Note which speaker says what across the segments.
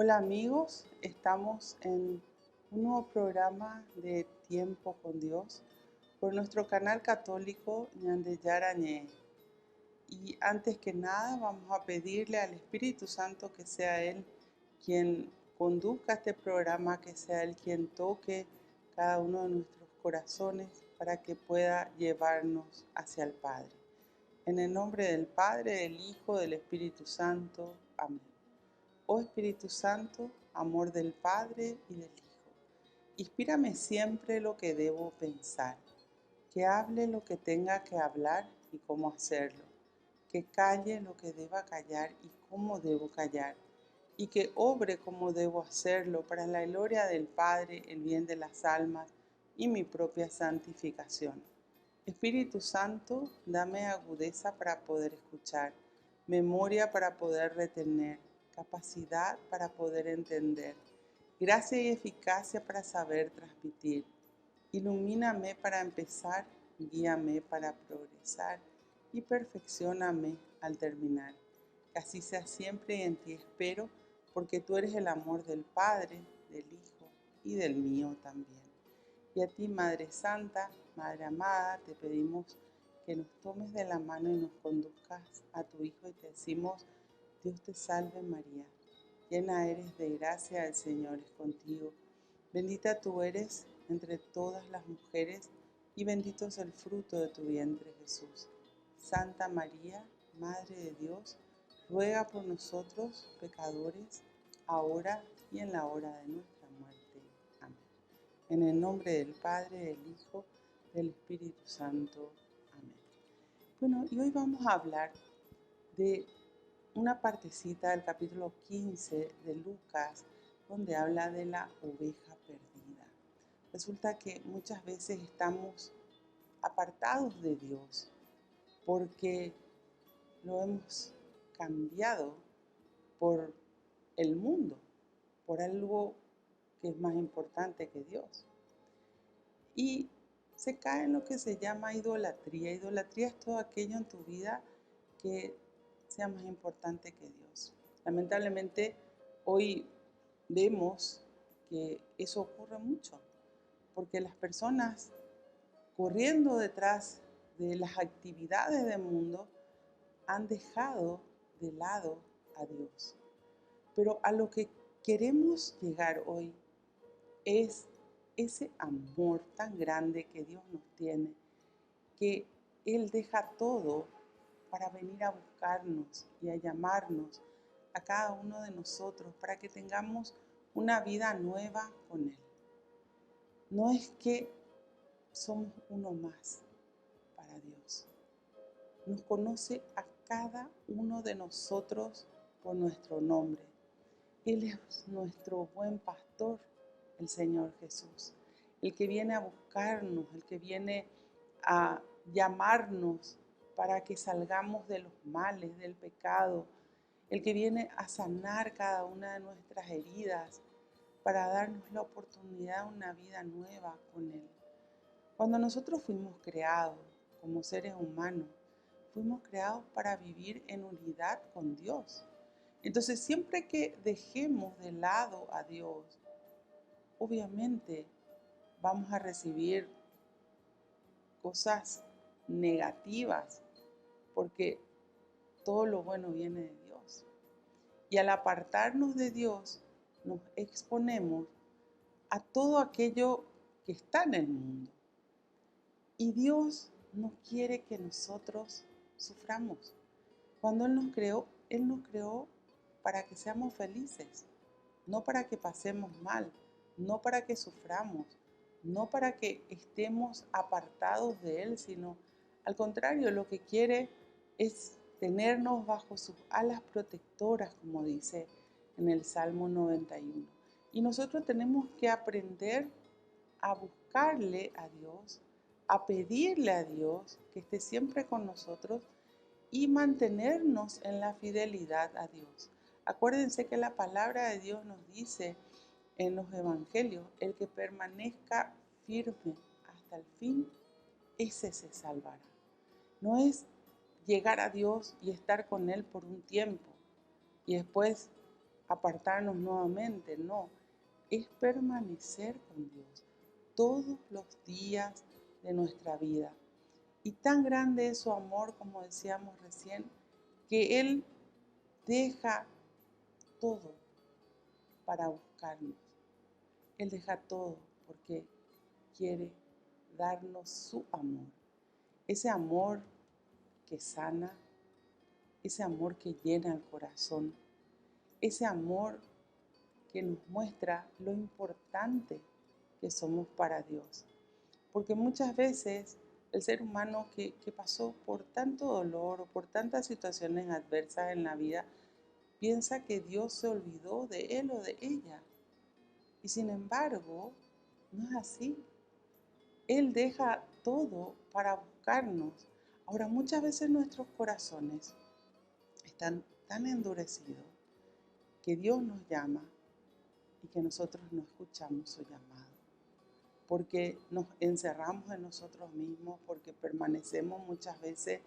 Speaker 1: Hola amigos, estamos en un nuevo programa de Tiempo con Dios por nuestro canal católico Ñandeyarañe. Y antes que nada vamos a pedirle al Espíritu Santo que sea Él quien conduzca este programa, que sea Él quien toque cada uno de nuestros corazones para que pueda llevarnos hacia el Padre. En el nombre del Padre, del Hijo, del Espíritu Santo. Amén. Oh Espíritu Santo, amor del Padre y del Hijo, inspírame siempre lo que debo pensar, que hable lo que tenga que hablar y cómo hacerlo, que calle lo que deba callar y cómo debo callar, y que obre como debo hacerlo para la gloria del Padre, el bien de las almas y mi propia santificación. Espíritu Santo, dame agudeza para poder escuchar, memoria para poder retener, capacidad para poder entender, gracia y eficacia para saber transmitir. Ilumíname para empezar, guíame para progresar y perfeccióname al terminar. Que así sea siempre y en ti espero, porque tú eres el amor del Padre, del Hijo y del mío también. Y a ti, Madre Santa, Madre amada, te pedimos que nos tomes de la mano y nos conduzcas a tu Hijo y te decimos: Dios te salve María, llena eres de gracia, el Señor es contigo. Bendita tú eres entre todas las mujeres y bendito es el fruto de tu vientre, Jesús. Santa María, Madre de Dios, ruega por nosotros pecadores, ahora y en la hora de nuestra muerte. Amén. En el nombre del Padre, del Hijo, del Espíritu Santo. Amén. Bueno, y hoy vamos a hablar de una partecita del capítulo 15 de Lucas, donde habla de la oveja perdida. Resulta que muchas veces estamos apartados de Dios porque lo hemos cambiado por el mundo, por algo que es más importante que Dios. Y se cae en lo que se llama idolatría. Idolatría es todo aquello en tu vida que sea más importante que Dios. Lamentablemente hoy vemos que eso ocurre mucho, porque las personas corriendo detrás de las actividades del mundo han dejado de lado a Dios. Pero a lo que queremos llegar hoy es ese amor tan grande que Dios nos tiene, que Él deja todo para venir a buscarnos y a llamarnos a cada uno de nosotros para que tengamos una vida nueva con Él. No es que somos uno más para Dios. Nos conoce a cada uno de nosotros por nuestro nombre. Él es nuestro buen pastor, el Señor Jesús, el que viene a buscarnos, el que viene a llamarnos para que salgamos de los males, del pecado, el que viene a sanar cada una de nuestras heridas, para darnos la oportunidad de una vida nueva con Él. Cuando nosotros fuimos creados como seres humanos, fuimos creados para vivir en unidad con Dios. Entonces, siempre que dejemos de lado a Dios, obviamente vamos a recibir cosas negativas, porque todo lo bueno viene de Dios. Y al apartarnos de Dios, nos exponemos a todo aquello que está en el mundo. Y Dios no quiere que nosotros suframos. Cuando Él nos creó para que seamos felices, no para que pasemos mal, no para que suframos, no para que estemos apartados de Él, sino al contrario, lo que quiere es tenernos bajo sus alas protectoras, como dice en el Salmo 91. Y nosotros tenemos que aprender a buscarle a Dios, a pedirle a Dios que esté siempre con nosotros y mantenernos en la fidelidad a Dios. Acuérdense que la palabra de Dios nos dice en los evangelios: el que permanezca firme hasta el fin, ese se salvará. No es llegar a Dios y estar con Él por un tiempo y después apartarnos nuevamente, no, es permanecer con Dios todos los días de nuestra vida. Y tan grande es su amor, como decíamos recién, que Él deja todo para buscarnos. Él deja todo porque quiere darnos su amor. Ese amor que sana, ese amor que llena el corazón, ese amor que nos muestra lo importante que somos para Dios. Porque muchas veces el ser humano que pasó por tanto dolor o por tantas situaciones adversas en la vida, piensa que Dios se olvidó de él o de ella. Y sin embargo, no es así. Él deja todo para buscarnos. Ahora, muchas veces nuestros corazones están tan endurecidos que Dios nos llama y que nosotros no escuchamos su llamado. Porque nos encerramos en nosotros mismos, porque permanecemos muchas veces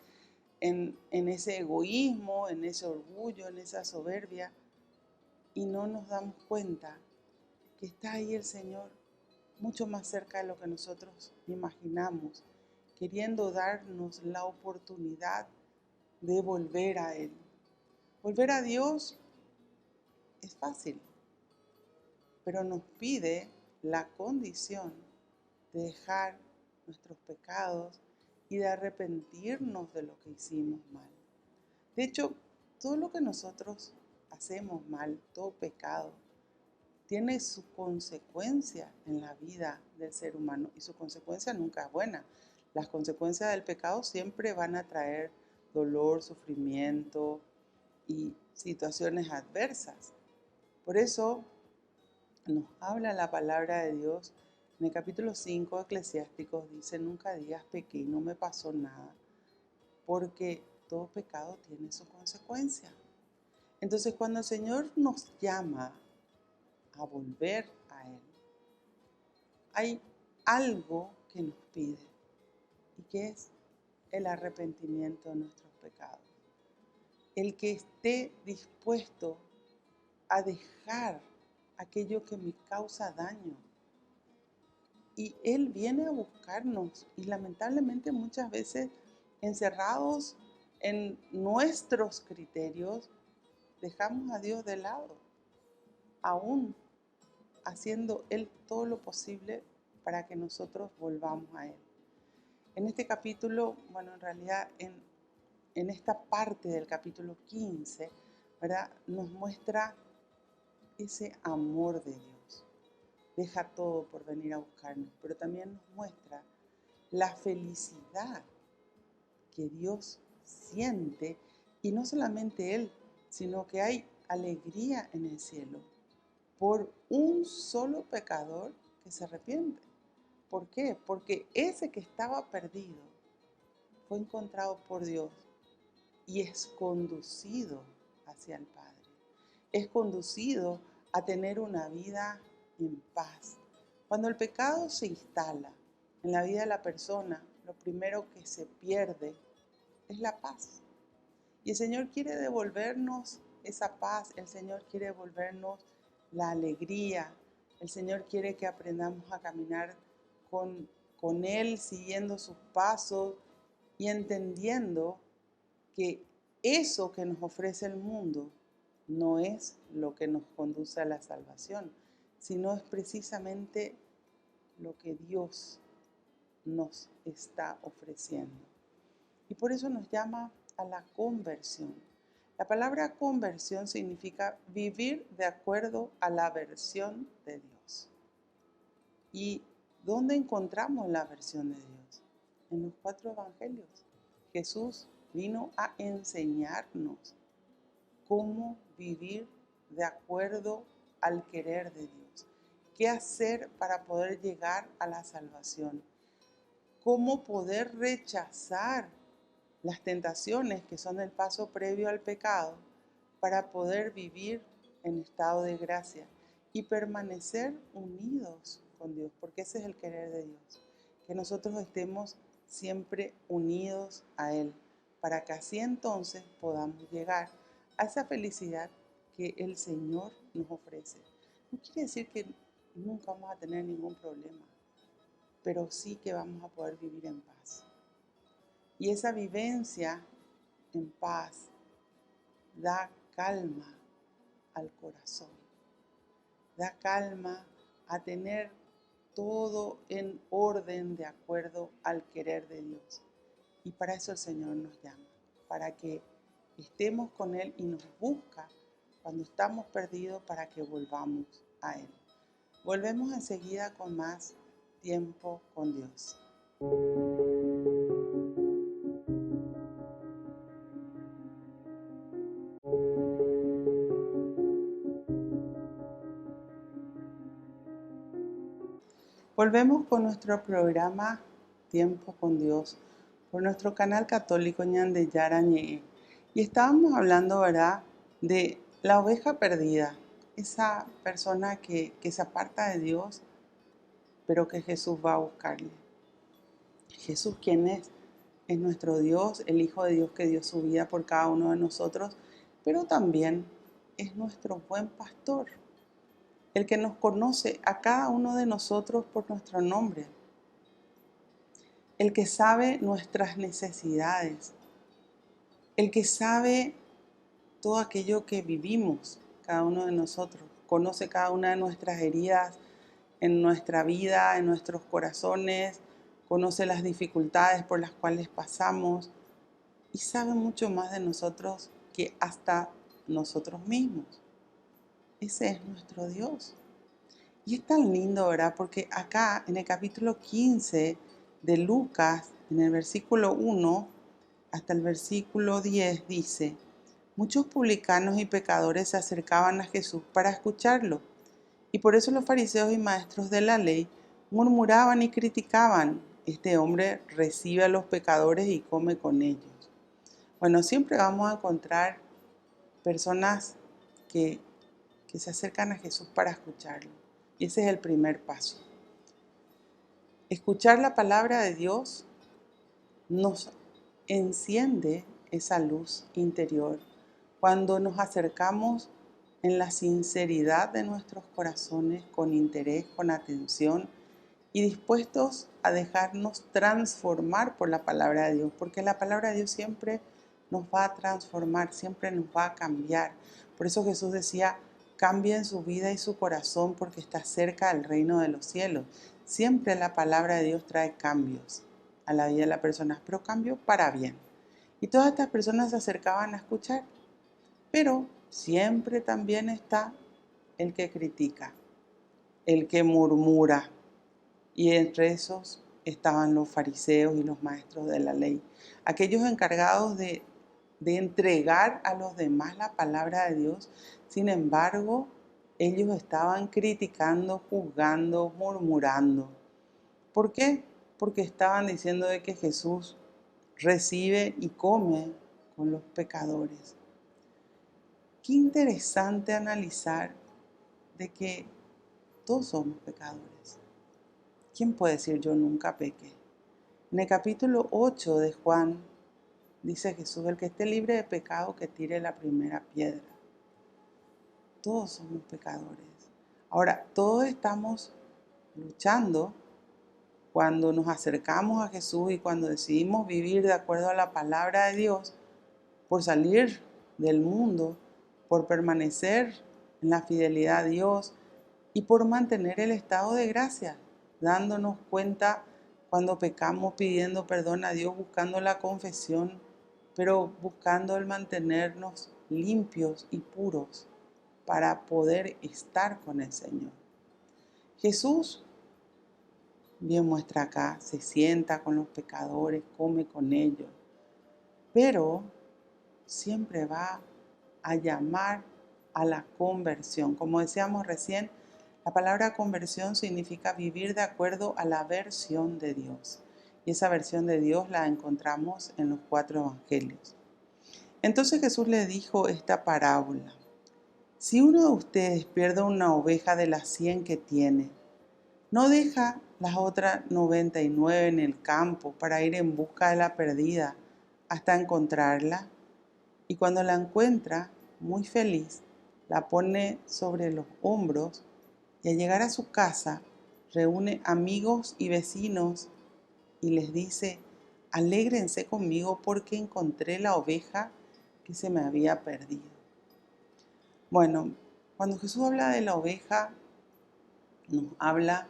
Speaker 1: en ese egoísmo, en ese orgullo, en esa soberbia, y no nos damos cuenta que está ahí el Señor, mucho más cerca de lo que nosotros imaginamos, queriendo darnos la oportunidad de volver a Él. Volver a Dios es fácil, pero nos pide la condición de dejar nuestros pecados y de arrepentirnos de lo que hicimos mal. De hecho, todo lo que nosotros hacemos mal, todo pecado, tiene su consecuencia en la vida del ser humano y su consecuencia nunca es buena. Las consecuencias del pecado siempre van a traer dolor, sufrimiento y situaciones adversas. Por eso nos habla la palabra de Dios en el capítulo 5 de Eclesiásticos, dice: nunca digas pequé y no me pasó nada, porque todo pecado tiene su consecuencia. Entonces, cuando el Señor nos llama a volver a Él, hay algo que nos pide, y que es el arrepentimiento de nuestros pecados. El que esté dispuesto a dejar aquello que me causa daño. Y Él viene a buscarnos, y lamentablemente muchas veces, encerrados en nuestros criterios, dejamos a Dios de lado, aún haciendo Él todo lo posible para que nosotros volvamos a Él. En este capítulo, bueno, en realidad en esta parte del capítulo 15, ¿verdad?, nos muestra ese amor de Dios. Deja todo por venir a buscarnos, pero también nos muestra la felicidad que Dios siente, y no solamente Él, sino que hay alegría en el cielo por un solo pecador que se arrepiente. ¿Por qué? Porque ese que estaba perdido fue encontrado por Dios y es conducido hacia el Padre. Es conducido a tener una vida en paz. Cuando el pecado se instala en la vida de la persona, lo primero que se pierde es la paz. Y el Señor quiere devolvernos esa paz, el Señor quiere devolvernos la alegría, el Señor quiere que aprendamos a caminar con Él, siguiendo sus pasos y entendiendo que eso que nos ofrece el mundo no es lo que nos conduce a la salvación, sino es precisamente lo que Dios nos está ofreciendo. Y por eso nos llama a la conversión. La palabra conversión significa vivir de acuerdo a la versión de Dios. ¿Y dónde encontramos la versión de Dios? En los 4 evangelios. Jesús vino a enseñarnos cómo vivir de acuerdo al querer de Dios. ¿Qué hacer para poder llegar a la salvación? ¿Cómo poder rechazar las tentaciones que son el paso previo al pecado para poder vivir en estado de gracia y permanecer unidos con Dios? Porque ese es el querer de Dios, que nosotros estemos siempre unidos a Él, para que así entonces podamos llegar a esa felicidad que el Señor nos ofrece. No quiere decir que nunca vamos a tener ningún problema, pero sí que vamos a poder vivir en paz. Y esa vivencia en paz da calma al corazón, da calma a tener todo en orden de acuerdo al querer de Dios. Y para eso el Señor nos llama, para que estemos con Él y nos busca cuando estamos perdidos para que volvamos a Él. Volvemos enseguida con más tiempo con Dios. Volvemos con nuestro programa Tiempo con Dios por nuestro canal católico Ñande Yarañe. Y estábamos hablando, ¿verdad?, de la oveja perdida, esa persona que se aparta de Dios, pero que Jesús va a buscarle. Jesús, ¿quién es? Es nuestro Dios, el Hijo de Dios que dio su vida por cada uno de nosotros, pero también es nuestro buen pastor, el que nos conoce a cada uno de nosotros por nuestro nombre, el que sabe nuestras necesidades, el que sabe todo aquello que vivimos, cada uno de nosotros, conoce cada una de nuestras heridas en nuestra vida, en nuestros corazones, conoce las dificultades por las cuales pasamos y sabe mucho más de nosotros que hasta nosotros mismos. Ese es nuestro Dios. Y es tan lindo, ¿verdad? Porque acá en el capítulo 15 de Lucas, en el versículo 1 hasta el versículo 10 dice: muchos publicanos y pecadores se acercaban a Jesús para escucharlo, y por eso los fariseos y maestros de la ley murmuraban y criticaban: este hombre recibe a los pecadores y come con ellos. Bueno, siempre vamos a encontrar personas que se acercan a Jesús para escucharlo. Y ese es el primer paso. Escuchar la palabra de Dios nos enciende esa luz interior cuando nos acercamos en la sinceridad de nuestros corazones, con interés, con atención y dispuestos a dejarnos transformar por la palabra de Dios, porque la palabra de Dios siempre nos va a transformar, siempre nos va a cambiar. Por eso Jesús decía: cambien su vida y su corazón porque está cerca del reino de los cielos. Siempre la palabra de Dios trae cambios a la vida de las personas, pero cambios para bien. Y todas estas personas se acercaban a escuchar, pero siempre también está el que critica, el que murmura. Y entre esos estaban los fariseos y los maestros de la ley, aquellos encargados de entregar a los demás la palabra de Dios. Sin embargo, ellos estaban criticando, juzgando, murmurando. ¿Por qué? Porque estaban diciendo de que Jesús recibe y come con los pecadores. Qué interesante analizar de que todos somos pecadores. ¿Quién puede decir yo nunca pequé? En el capítulo 8 de Juan dice Jesús: el que esté libre de pecado que tire la primera piedra. Todos somos pecadores. Ahora, todos estamos luchando cuando nos acercamos a Jesús y cuando decidimos vivir de acuerdo a la palabra de Dios, por salir del mundo, por permanecer en la fidelidad a Dios y por mantener el estado de gracia, dándonos cuenta cuando pecamos, pidiendo perdón a Dios, buscando la confesión, pero buscando el mantenernos limpios y puros para poder estar con el Señor. Jesús, bien muestra acá, se sienta con los pecadores, come con ellos, pero siempre va a llamar a la conversión. Como decíamos recién, la palabra conversión significa vivir de acuerdo a la versión de Dios. Y esa versión de Dios la encontramos en los 4 evangelios. Entonces Jesús le dijo esta parábola: si uno de ustedes pierde una oveja de las 100 que tiene, ¿no deja las otras 99 en el campo para ir en busca de la perdida hasta encontrarla? Y cuando la encuentra, muy feliz, la pone sobre los hombros y al llegar a su casa reúne amigos y vecinos y les dice: alégrense conmigo porque encontré la oveja que se me había perdido. Bueno, cuando Jesús habla de la oveja, nos habla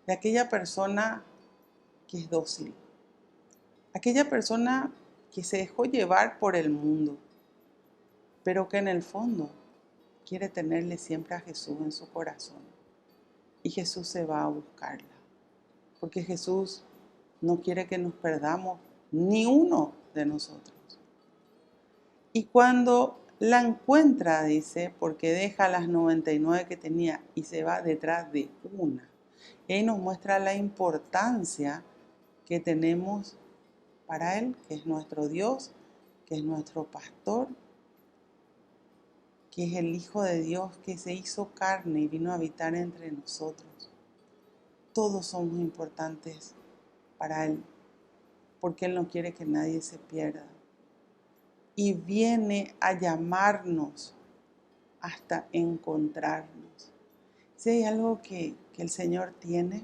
Speaker 1: de aquella persona que es dócil, aquella persona que se dejó llevar por el mundo, pero que en el fondo quiere tenerle siempre a Jesús en su corazón. Y Jesús se va a buscarla, porque Jesús no quiere que nos perdamos ni uno de nosotros. Y cuando la encuentra, dice, porque deja las 99 que tenía y se va detrás de una. Y ahí nos muestra la importancia que tenemos para Él, que es nuestro Dios, que es nuestro pastor, que es el Hijo de Dios que se hizo carne y vino a habitar entre nosotros. Todos somos importantes para Él, porque Él no quiere que nadie se pierda. Y viene a llamarnos hasta encontrarnos. Si hay algo que el Señor tiene,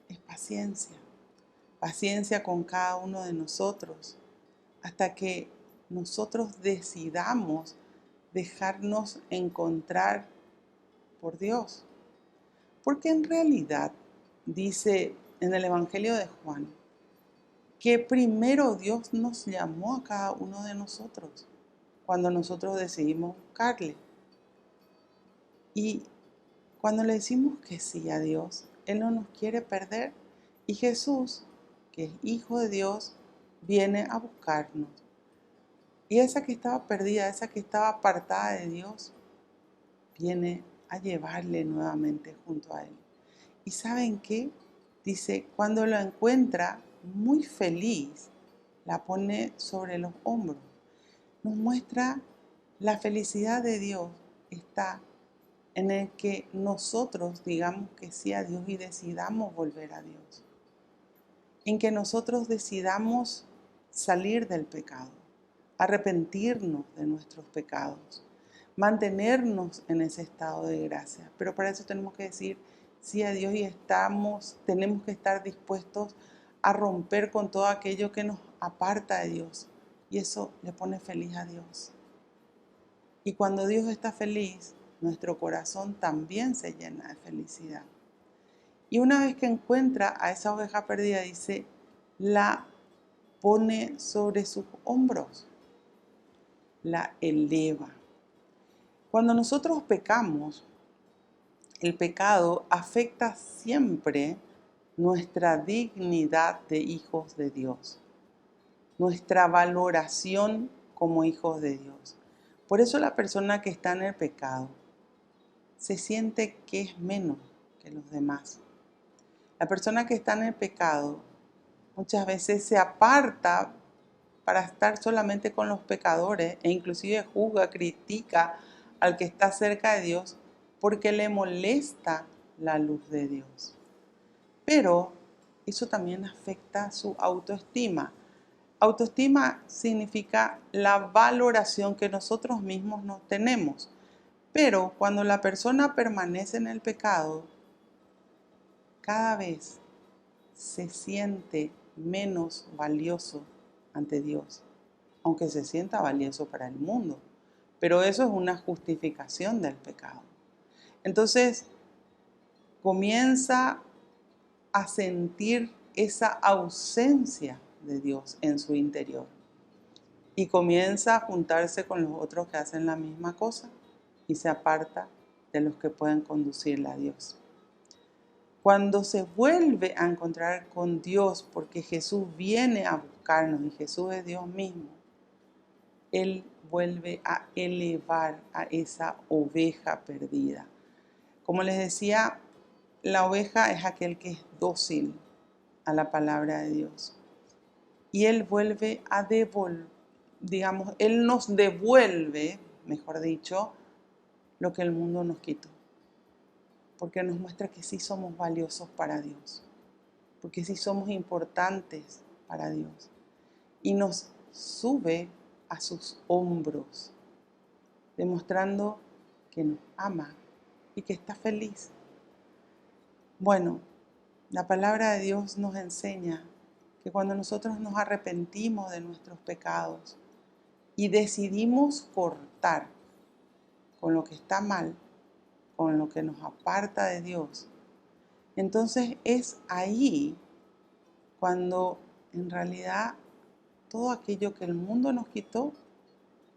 Speaker 1: es paciencia. Paciencia con cada uno de nosotros, hasta que nosotros decidamos dejarnos encontrar por Dios. Porque en realidad, dice en el Evangelio de Juan, que primero Dios nos llamó a cada uno de nosotros, cuando nosotros decidimos buscarle. Y cuando le decimos que sí a Dios, Él no nos quiere perder. Y Jesús, que es Hijo de Dios, viene a buscarnos. Y esa que estaba perdida, esa que estaba apartada de Dios, viene a llevarle nuevamente junto a Él. ¿Y saben qué? Dice, cuando lo encuentra muy feliz, la pone sobre los hombros. Nos muestra la felicidad de Dios está en el que nosotros digamos que sí a Dios y decidamos volver a Dios. En que nosotros decidamos salir del pecado, arrepentirnos de nuestros pecados, mantenernos en ese estado de gracia. Pero para eso tenemos que decir sí a Dios y tenemos que estar dispuestos a romper con todo aquello que nos aparta de Dios. Y eso le pone feliz a Dios. Y cuando Dios está feliz, nuestro corazón también se llena de felicidad. Y una vez que encuentra a esa oveja perdida, dice, la pone sobre sus hombros, la eleva. Cuando nosotros pecamos, el pecado afecta siempre nuestra dignidad de hijos de Dios, nuestra valoración como hijos de Dios. Por eso la persona que está en el pecado se siente que es menos que los demás. La persona que está en el pecado muchas veces se aparta para estar solamente con los pecadores e inclusive juzga, critica al que está cerca de Dios porque le molesta la luz de Dios. Pero eso también afecta su autoestima. Autoestima significa la valoración que nosotros mismos nos tenemos. Pero cuando la persona permanece en el pecado, cada vez se siente menos valioso ante Dios, aunque se sienta valioso para el mundo. Pero eso es una justificación del pecado. Entonces, comienza a sentir esa ausencia de Dios en su interior y comienza a juntarse con los otros que hacen la misma cosa y se aparta de los que pueden conducirle a Dios. Cuando se vuelve a encontrar con Dios, porque Jesús viene a buscarnos y Jesús es Dios mismo, Él vuelve a elevar a esa oveja perdida. Como les decía, la oveja es aquel que es dócil a la palabra de Dios. Y Él vuelve a devolver, Él nos devuelve, mejor dicho, lo que el mundo nos quitó. Porque nos muestra que sí somos valiosos para Dios. Porque sí somos importantes para Dios. Y nos sube a sus hombros, demostrando que nos ama y que está feliz. Bueno, la palabra de Dios nos enseña que cuando nosotros nos arrepentimos de nuestros pecados y decidimos cortar con lo que está mal, con lo que nos aparta de Dios, entonces es ahí cuando en realidad todo aquello que el mundo nos quitó,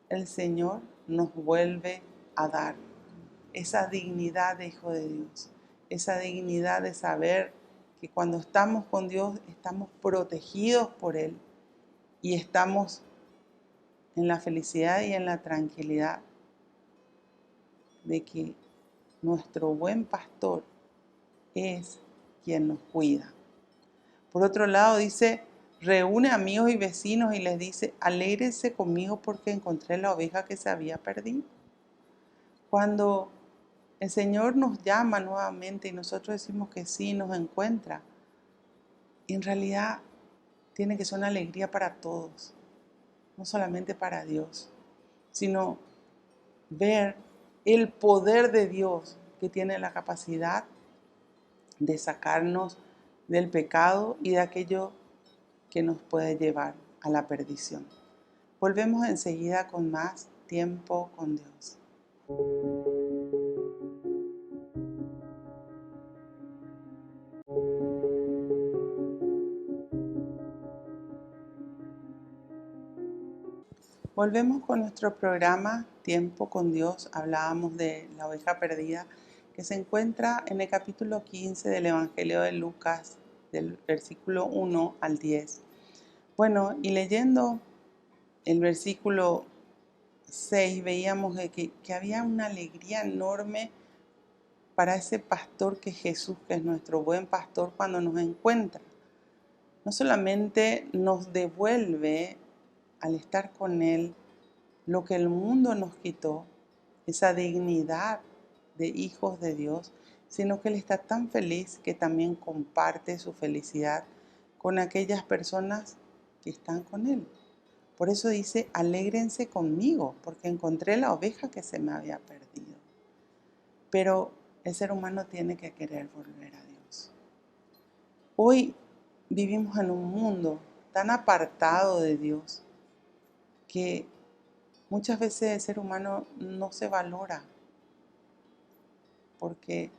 Speaker 1: el Señor nos vuelve a dar. Esa dignidad de hijo de Dios, esa dignidad de saber que cuando estamos con Dios estamos protegidos por Él y estamos en la felicidad y en la tranquilidad de que nuestro buen pastor es quien nos cuida. Por otro lado dice, reúne amigos y vecinos y les dice, alégrense conmigo porque encontré la oveja que se había perdido. Cuando el Señor nos llama nuevamente y nosotros decimos que sí, nos encuentra, en realidad tiene que ser una alegría para todos, no solamente para Dios, sino ver el poder de Dios que tiene la capacidad de sacarnos del pecado y de aquello que nos puede llevar a la perdición. Volvemos enseguida con más tiempo con Dios. Volvemos con nuestro programa Tiempo con Dios. Hablábamos de la oveja perdida que se encuentra en el capítulo 15 del Evangelio de Lucas, del versículo 1 al 10. Bueno, y leyendo el versículo 6 veíamos que había una alegría enorme para ese pastor que es Jesús, que es nuestro buen pastor, cuando nos encuentra. No solamente nos devuelve al estar con Él lo que el mundo nos quitó, esa dignidad de hijos de Dios, sino que Él está tan feliz que también comparte su felicidad con aquellas personas que están con Él. Por eso dice, alégrense conmigo, porque encontré la oveja que se me había perdido. Pero el ser humano tiene que querer volver a Dios. Hoy vivimos en un mundo tan apartado de Dios que muchas veces el ser humano no se valora porque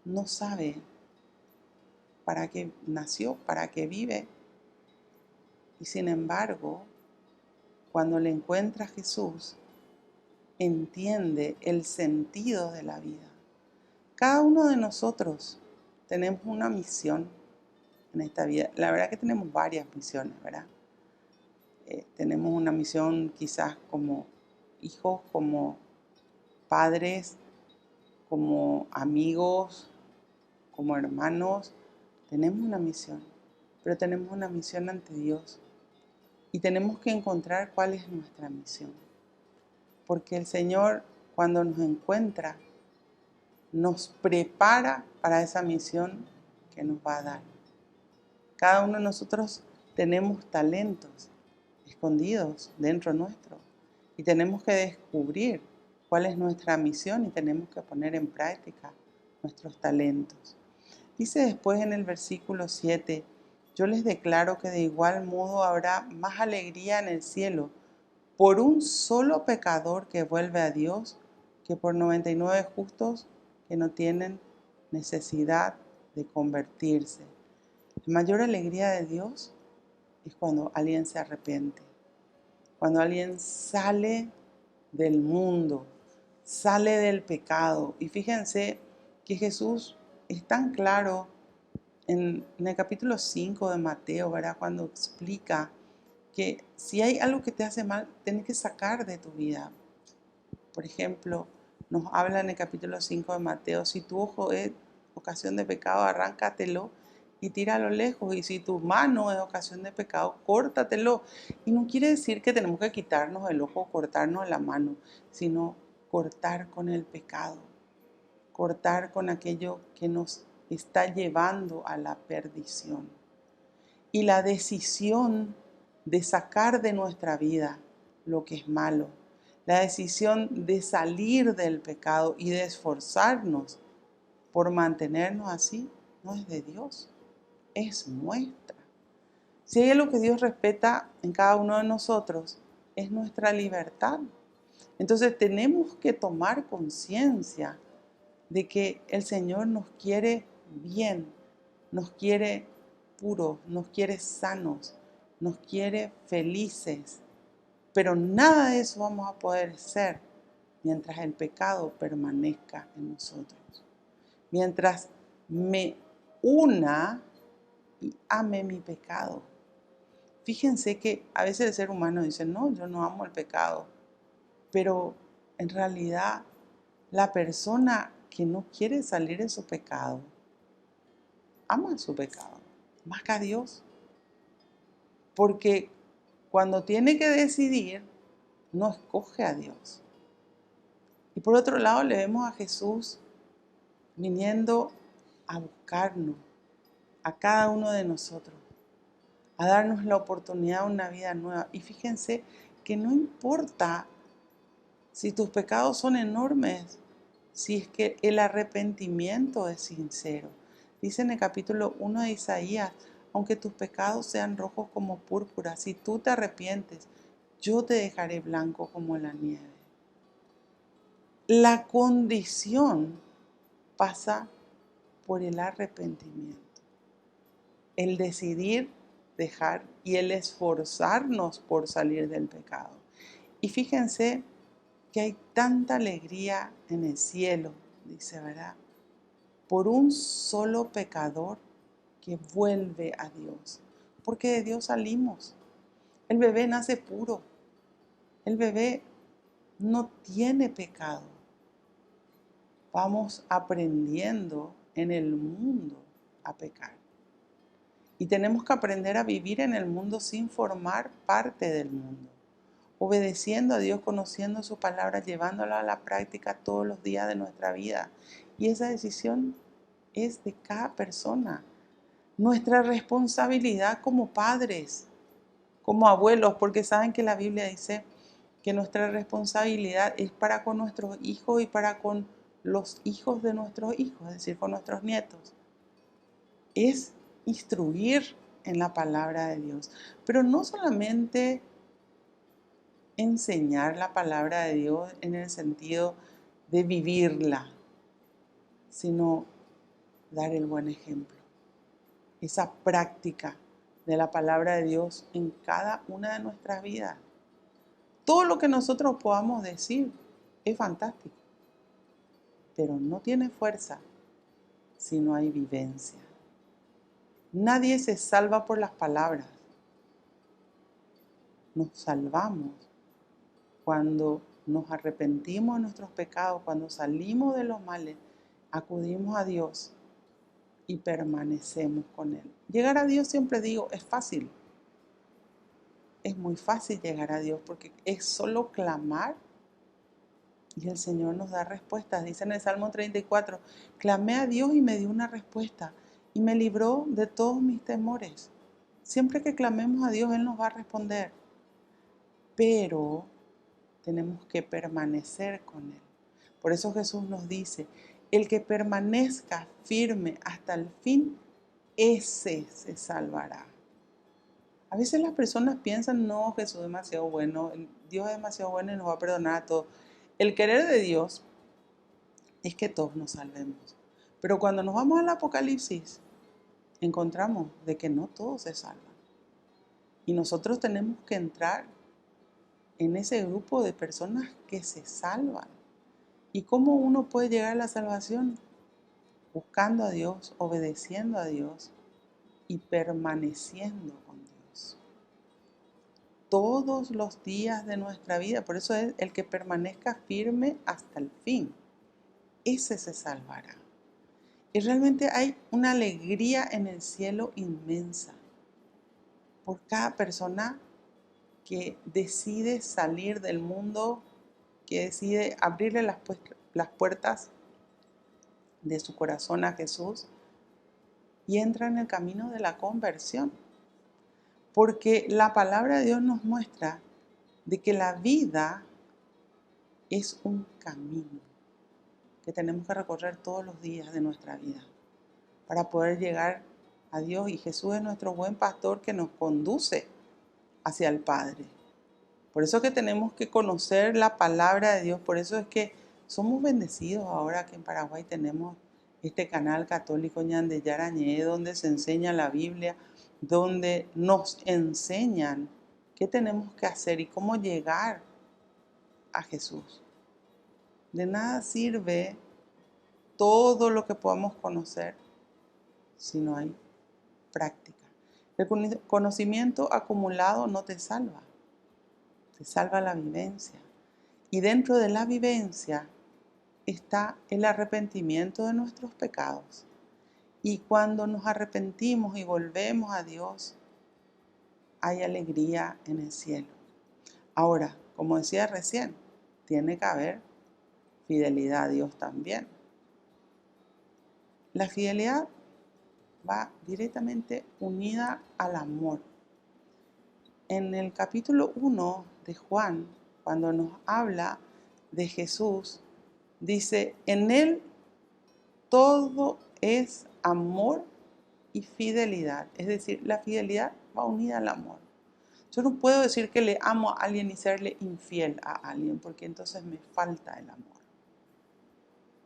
Speaker 1: no sabe para qué nació, para qué vive. Y sin embargo, cuando le encuentra a Jesús, entiende el sentido de la vida. Cada uno de nosotros tenemos una misión en esta vida. La verdad que tenemos varias misiones, ¿verdad? Tenemos una misión quizás como hijos, como padres, como amigos, como hermanos. Tenemos una misión, pero tenemos una misión ante Dios y tenemos que encontrar cuál es nuestra misión. Porque el Señor, cuando nos encuentra, nos prepara para esa misión que nos va a dar. Cada uno de nosotros tenemos talentos escondidos dentro nuestro y tenemos que descubrir cuál es nuestra misión y tenemos que poner en práctica nuestros talentos. Dice después en el versículo 7, yo les declaro que de igual modo habrá más alegría en el cielo por un solo pecador que vuelve a Dios que por 99 justos que no tienen necesidad de convertirse. La mayor alegría de Dios es cuando alguien se arrepiente, cuando alguien sale del mundo, sale del pecado. Y fíjense que Jesús es tan claro en el capítulo 5 de Mateo, ¿verdad? Cuando explica que si hay algo que te hace mal, tienes que sacar de tu vida. Por ejemplo, nos habla en el capítulo 5 de Mateo, si tu ojo es ocasión de pecado, arráncatelo y tíralo lejos. Y si tu mano es ocasión de pecado, córtatelo. Y no quiere decir que tenemos que quitarnos el ojo o cortarnos la mano, sino cortar con el pecado, cortar con aquello que nos está llevando a la perdición. Y la decisión de sacar de nuestra vida lo que es malo, La decisión de salir del pecado y de esforzarnos por mantenernos así no es de Dios, es nuestra. Si hay algo que Dios respeta en cada uno de nosotros, es nuestra libertad. Entonces tenemos que tomar conciencia de que el Señor nos quiere bien, nos quiere puros, nos quiere sanos, nos quiere felices. Pero nada de eso vamos a poder ser mientras el pecado permanezca en nosotros. Mientras me una y ame mi pecado. Fíjense que a veces el ser humano dice, no, yo no amo el pecado. Pero en realidad la persona que no quiere salir de su pecado, ama su pecado, más que a Dios. Porque cuando tiene que decidir, no escoge a Dios. Y por otro lado le vemos a Jesús viniendo a buscarnos, a cada uno de nosotros, a darnos la oportunidad de una vida nueva. Y fíjense que no importa si tus pecados son enormes, si es que el arrepentimiento es sincero. Dice en el capítulo 1 de Isaías, aunque tus pecados sean rojos como púrpura, si tú te arrepientes, yo te dejaré blanco como la nieve. La condición pasa por el arrepentimiento, el decidir dejar y el esforzarnos por salir del pecado. Y fíjense que hay tanta alegría en el cielo, dice, ¿verdad? Por un solo pecador que vuelve a Dios. Porque de Dios salimos. El bebé nace puro. El bebé no tiene pecado. Vamos aprendiendo en el mundo a pecar. Y tenemos que aprender a vivir en el mundo sin formar parte del mundo. Obedeciendo a Dios, conociendo su palabra, llevándola a la práctica todos los días de nuestra vida. Y esa decisión es de cada persona. Nuestra responsabilidad como padres, como abuelos, porque saben que la Biblia dice que nuestra responsabilidad es para con nuestros hijos y para con los hijos de nuestros hijos, es decir, con nuestros nietos. Es instruir en la palabra de Dios, pero no solamente enseñar la palabra de Dios en el sentido de vivirla, sino dar el buen ejemplo. Esa práctica de la palabra de Dios en cada una de nuestras vidas. Todo lo que nosotros podamos decir es fantástico, pero no tiene fuerza si no hay vivencia. Nadie se salva por las palabras. Nos salvamos cuando nos arrepentimos de nuestros pecados, cuando salimos de los males, acudimos a Dios y permanecemos con Él. Llegar a Dios, siempre digo, es fácil. Es muy fácil llegar a Dios porque es solo clamar y el Señor nos da respuestas. Dice en el Salmo 34, clamé a Dios y me dio una respuesta y me libró de todos mis temores. Siempre que clamemos a Dios, Él nos va a responder. Pero tenemos que permanecer con Él. Por eso Jesús nos dice, el que permanezca firme hasta el fin, ese se salvará. A veces las personas piensan, no, Jesús es demasiado bueno, Dios es demasiado bueno y nos va a perdonar a todos. El querer de Dios es que todos nos salvemos. Pero cuando nos vamos al Apocalipsis, encontramos de que no todos se salvan. Y nosotros tenemos que entrar en ese grupo de personas que se salvan. ¿Y cómo uno puede llegar a la salvación? Buscando a Dios, obedeciendo a Dios y permaneciendo con Dios. Todos los días de nuestra vida. Por eso es el que permanezca firme hasta el fin. Ese se salvará. Y realmente hay una alegría en el cielo inmensa por cada persona que decide salir del mundo, que decide abrirle las puertas de su corazón a Jesús y entra en el camino de la conversión. Porque la palabra de Dios nos muestra de que la vida es un camino que tenemos que recorrer todos los días de nuestra vida para poder llegar a Dios. Y Jesús es nuestro buen pastor que nos conduce hacia el Padre. Por eso es que tenemos que conocer la palabra de Dios. Por eso es que somos bendecidos ahora que en Paraguay tenemos este canal católico Ñande Yarañé, donde se enseña la Biblia, donde nos enseñan qué tenemos que hacer y cómo llegar a Jesús. De nada sirve todo lo que podamos conocer si no hay práctica. El conocimiento acumulado no te salva, te salva la vivencia. Y dentro de la vivencia está el arrepentimiento de nuestros pecados. Y cuando nos arrepentimos y volvemos a Dios, hay alegría en el cielo. Ahora, como decía recién, tiene que haber fidelidad a Dios también. La fidelidad va directamente unida al amor. En el capítulo 1 de Juan, cuando nos habla de Jesús, dice, en Él todo es amor y fidelidad. Es decir, la fidelidad va unida al amor. Yo no puedo decir que le amo a alguien y serle infiel a alguien, porque entonces me falta el amor.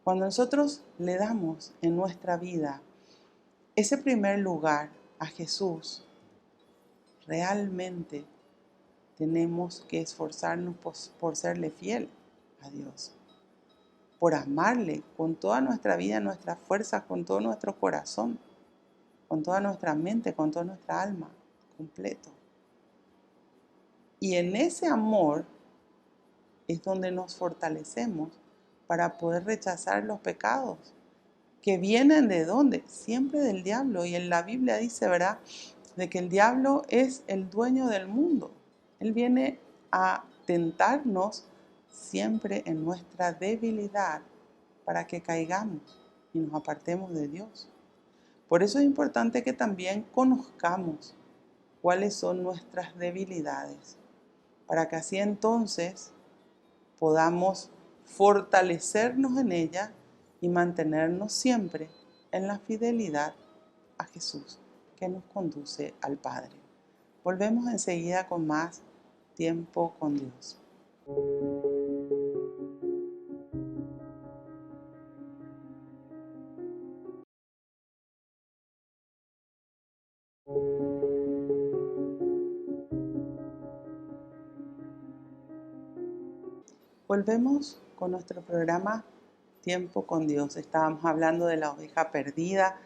Speaker 1: Cuando nosotros le damos en nuestra vida ese primer lugar a Jesús, realmente tenemos que esforzarnos por serle fiel a Dios, por amarle con toda nuestra vida, nuestra fuerza, con todo nuestro corazón, con toda nuestra mente, con toda nuestra alma, completo. Y en ese amor es donde nos fortalecemos para poder rechazar los pecados que vienen de dónde, siempre del diablo. Y en la Biblia dice, ¿verdad?, de que el diablo es el dueño del mundo. Él viene a tentarnos siempre en nuestra debilidad para que caigamos y nos apartemos de Dios. Por eso es importante que también conozcamos cuáles son nuestras debilidades, para que así entonces podamos fortalecernos en ella y mantenernos siempre en la fidelidad a Jesús, que nos conduce al Padre. Volvemos enseguida con más tiempo con Dios. Volvemos con nuestro programa Tiempo con Dios. Estábamos hablando de la oveja perdida,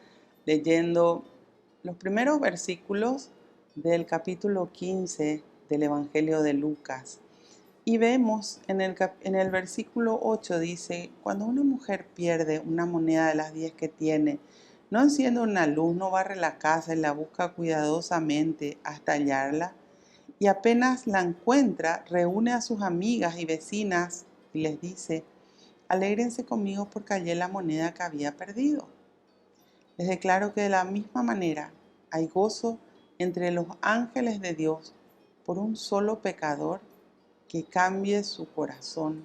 Speaker 1: leyendo los primeros versículos del capítulo 15 del Evangelio de Lucas. Y vemos en el versículo 8 dice, cuando una mujer pierde una moneda de las 10 que tiene, no enciende una luz, no barre la casa y la busca cuidadosamente hasta hallarla. Y apenas la encuentra, reúne a sus amigas y vecinas y les dice, alégrense conmigo porque hallé la moneda que había perdido. Les declaro que de la misma manera hay gozo entre los ángeles de Dios por un solo pecador que cambie su corazón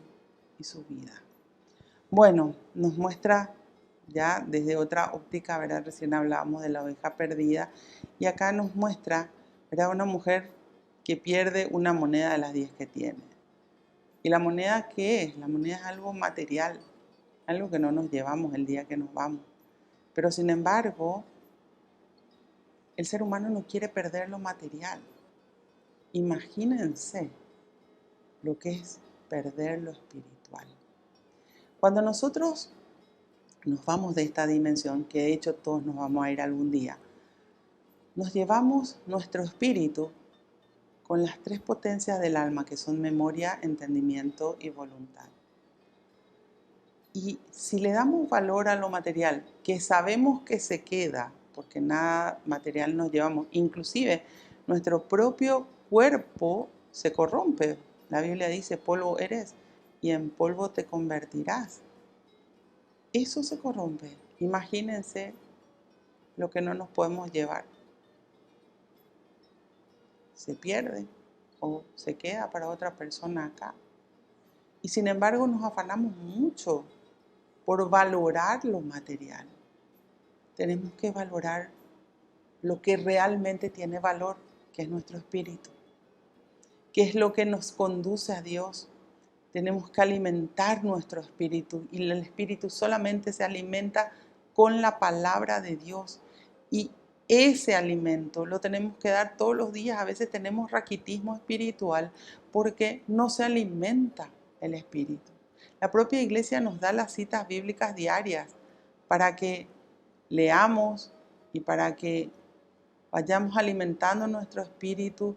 Speaker 1: y su vida. Bueno, nos muestra ya desde otra óptica, ¿verdad? Recién hablábamos de la oveja perdida y acá nos muestra, ¿verdad?, una mujer que pierde una moneda de las 10 que tiene. ¿Y la moneda qué es? La moneda es algo material, algo que no nos llevamos el día que nos vamos. Pero sin embargo, el ser humano no quiere perder lo material. Imagínense lo que es perder lo espiritual. Cuando nosotros nos vamos de esta dimensión, que de hecho todos nos vamos a ir algún día, nos llevamos nuestro espíritu con las 3 potencias del alma, que son memoria, entendimiento y voluntad. Y si le damos valor a lo material, que sabemos que se queda, porque nada material nos llevamos, inclusive nuestro propio cuerpo se corrompe. La Biblia dice, polvo eres y en polvo te convertirás. Eso se corrompe. Imagínense lo que no nos podemos llevar. Se pierde o se queda para otra persona acá. Y sin embargo nos afanamos mucho por valorar lo material. Tenemos que valorar lo que realmente tiene valor, que es nuestro espíritu, que es lo que nos conduce a Dios. Tenemos que alimentar nuestro espíritu y el espíritu solamente se alimenta con la palabra de Dios. Y ese alimento lo tenemos que dar todos los días. A veces tenemos raquitismo espiritual porque no se alimenta el espíritu. La propia iglesia nos da las citas bíblicas diarias para que leamos y para que vayamos alimentando nuestro espíritu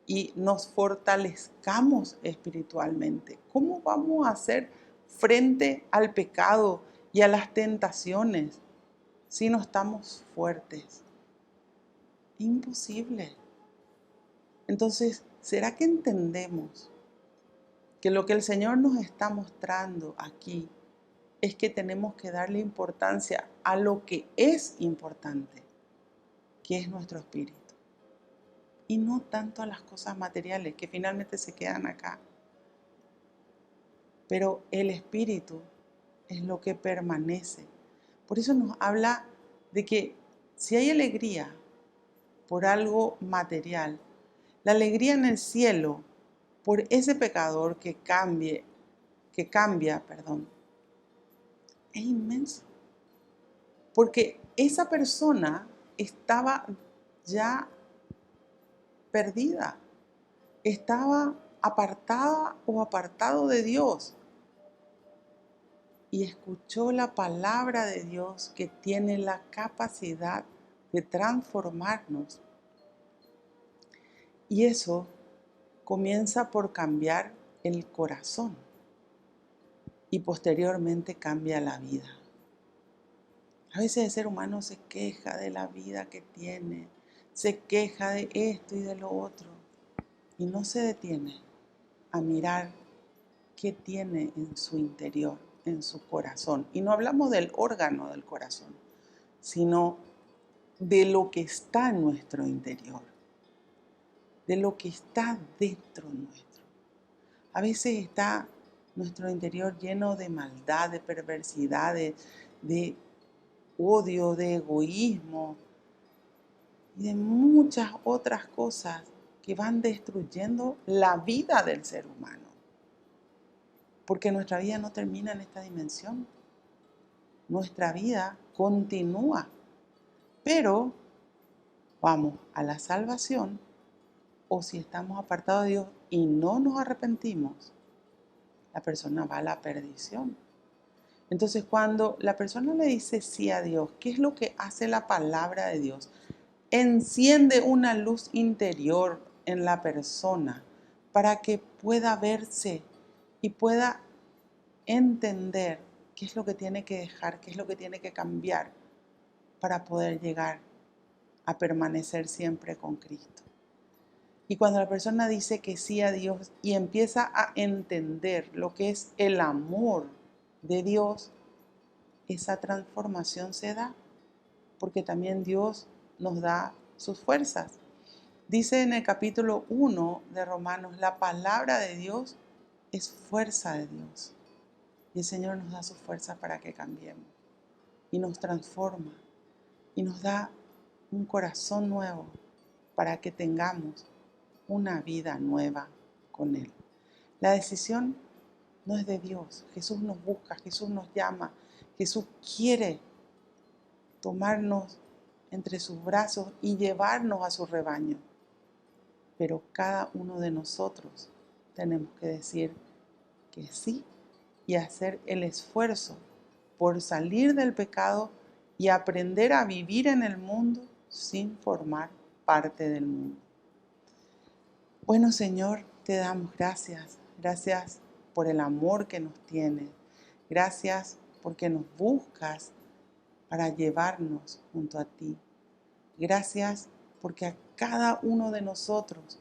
Speaker 1: y nos fortalezcamos espiritualmente. ¿Cómo vamos a hacer frente al pecado y a las tentaciones si no estamos fuertes? Imposible. Entonces, ¿será que entendemos que lo que el Señor nos está mostrando aquí es que tenemos que darle importancia a lo que es importante, que es nuestro espíritu? Y no tanto a las cosas materiales que finalmente se quedan acá. Pero el espíritu es lo que permanece. Por eso nos habla de que si hay alegría por algo material, la alegría en el cielo por ese pecador que cambia, es inmenso. Porque esa persona estaba ya perdida, estaba apartada o apartado de Dios y escuchó la palabra de Dios que tiene la capacidad de transformarnos. Y eso comienza por cambiar el corazón y posteriormente cambia la vida. A veces el ser humano se queja de la vida que tiene, se queja de esto y de lo otro y no se detiene a mirar qué tiene en su interior, en su corazón. Y no hablamos del órgano del corazón, sino de lo que está en nuestro interior, de lo que está dentro nuestro. A veces está nuestro interior lleno de maldad, de perversidad, de odio, de egoísmo y de muchas otras cosas que van destruyendo la vida del ser humano. Porque nuestra vida no termina en esta dimensión. Nuestra vida continúa. Pero vamos a la salvación, o si estamos apartados de Dios y no nos arrepentimos, la persona va a la perdición. Entonces, cuando la persona le dice sí a Dios, ¿qué es lo que hace la palabra de Dios? Enciende una luz interior en la persona para que pueda verse y pueda entender qué es lo que tiene que dejar, qué es lo que tiene que cambiar para poder llegar a permanecer siempre con Cristo. Y cuando la persona dice que sí a Dios y empieza a entender lo que es el amor de Dios, esa transformación se da, porque también Dios nos da sus fuerzas. Dice en el capítulo 1 de Romanos, la palabra de Dios es fuerza de Dios. Y el Señor nos da sus fuerzas para que cambiemos. Y nos transforma. Y nos da un corazón nuevo para que tengamos una vida nueva con Él. La decisión no es de Dios. Jesús nos busca, Jesús nos llama, Jesús quiere tomarnos entre sus brazos y llevarnos a su rebaño. Pero cada uno de nosotros tenemos que decir que sí y hacer el esfuerzo por salir del pecado y aprender a vivir en el mundo sin formar parte del mundo. Bueno, Señor, te damos gracias. Gracias por el amor que nos tienes. Gracias porque nos buscas para llevarnos junto a ti. Gracias porque a cada uno de nosotros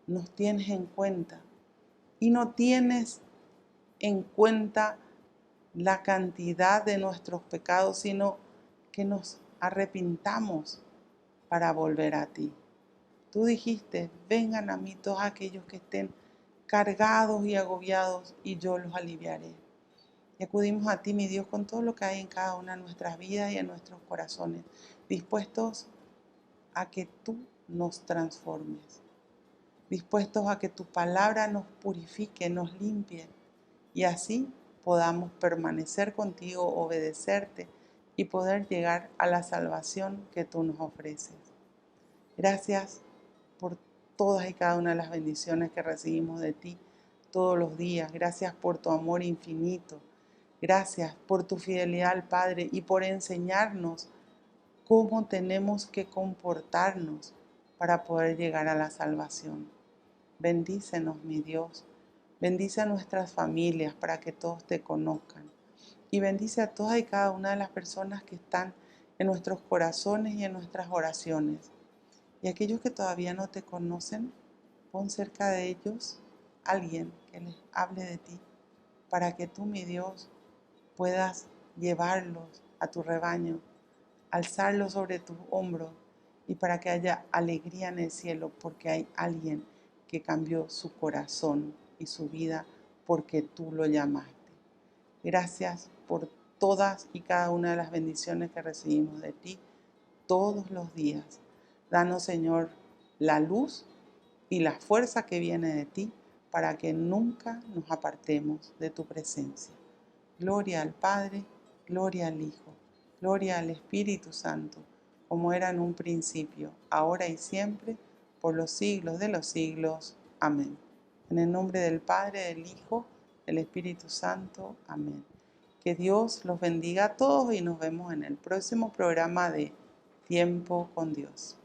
Speaker 1: nos tienes en cuenta y no tienes en cuenta la cantidad de nuestros pecados, sino que nos arrepintamos para volver a ti. Tú dijiste, vengan a mí todos aquellos que estén cargados y agobiados, y yo los aliviaré. Y acudimos a ti, mi Dios, con todo lo que hay en cada una de nuestras vidas y en nuestros corazones, dispuestos a que tú nos transformes, dispuestos a que tu palabra nos purifique, nos limpie, y así podamos permanecer contigo, obedecerte y poder llegar a la salvación que tú nos ofreces. Gracias por todas y cada una de las bendiciones que recibimos de ti todos los días. Gracias por tu amor infinito. Gracias por tu fidelidad al Padre y por enseñarnos cómo tenemos que comportarnos para poder llegar a la salvación. Bendícenos, mi Dios. Bendice a nuestras familias para que todos te conozcan. Y bendice a todas y cada una de las personas que están en nuestros corazones y en nuestras oraciones. Y aquellos que todavía no te conocen, pon cerca de ellos alguien que les hable de ti, para que tú, mi Dios, puedas llevarlos a tu rebaño, alzarlos sobre tu hombro, y para que haya alegría en el cielo, porque hay alguien que cambió su corazón y su vida porque tú lo llamaste. Gracias por todas y cada una de las bendiciones que recibimos de ti todos los días. Danos, Señor, la luz y la fuerza que viene de ti para que nunca nos apartemos de tu presencia. Gloria al Padre, gloria al Hijo, gloria al Espíritu Santo, como era en un principio, ahora y siempre, por los siglos de los siglos. Amén. En el nombre del Padre, del Hijo, del Espíritu Santo. Amén. Que Dios los bendiga a todos y nos vemos en el próximo programa de Tiempo con Dios.